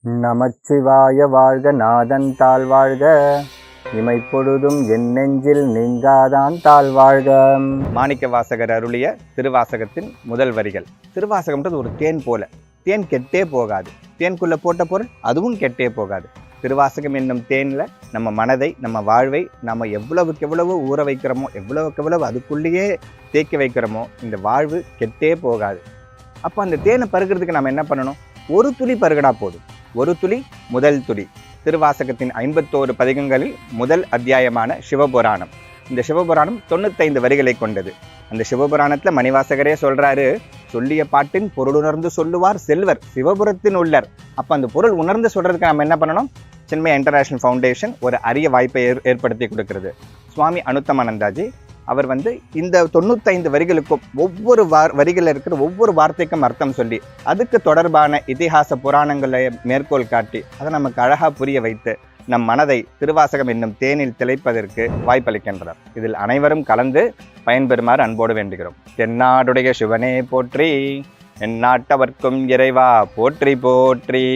நமச்சிவாய வாழ்க நாதன் தாழ்வாழ்க இமைப்பொழுதும் என் நெஞ்சில் நீங்காதான் தாழ்வாழ்க. மாணிக்க வாசகர் அருளிய திருவாசகத்தின் முதல் வரிகள். திருவாசகம்ன்றது ஒரு தேன் போல. தேன் கெட்டே போகாது. தேன்குள்ள போட்ட பொருள் அதுவும் கெட்டே போகாது. திருவாசகம் என்னும் தேனில் நம்ம மனதை, நம்ம வாழ்வை நம்ம எவ்வளவுக்கு எவ்வளவு ஊற வைக்கிறோமோ, எவ்வளவுக்கு எவ்வளவு அதுக்குள்ளேயே தேக்கி வைக்கிறோமோ, இந்த வாழ்வு கெட்டே போகாது. அப்போ அந்த தேனை பருகிறதுக்கு நம்ம என்ன பண்ணணும்? ஒரு துளி பருகனா போதும். ஒரு துளி, முதல் துளி. திருவாசகத்தின் 51 பதிகங்களில் முதல் அத்தியாயமான சிவபுராணம். இந்த சிவபுராணம் 95 வரிகளை கொண்டது. அந்த சிவபுராணத்தில் மணிவாசகரே சொல்றாரு, சொல்லிய பாட்டின் பொருளுணர்ந்து சொல்லுவார் செல்வர் சிவபுரத்தின் உள்ளர். அப்போ அந்த பொருள் உணர்ந்து சொல்றதுக்கு நம்ம என்ன பண்ணணும்? சின்மய இன்டர்நேஷனல் ஃபவுண்டேஷன் ஒரு அரிய வாய்ப்பை ஏற்படுத்தி கொடுக்கிறது. சுவாமி அனுத்தமானந்தாஜி அவர் இந்த 95 வரிகளுக்கும் ஒவ்வொரு வரிகளில் இருக்கிற ஒவ்வொரு வார்த்தைக்கும் அர்த்தம் சொல்லி அதுக்கு தொடர்பான இதிகாச புராணங்களை மேற்கோள் காட்டி அதை நமக்கு அழகாக புரிய வைத்து நம் மனதை திருவாசகம் என்னும் தேனில் திளைப்பதற்கு வாய்ப்பளிக்கின்றனர். இதில் அனைவரும் கலந்து பயன்பெறுமாறு அன்போடு வேண்டுகிறோம். தென்னாடுடைய சிவனே போற்றி, எந்நாட்டவர்க்கும் இறைவா போற்றி போற்றி.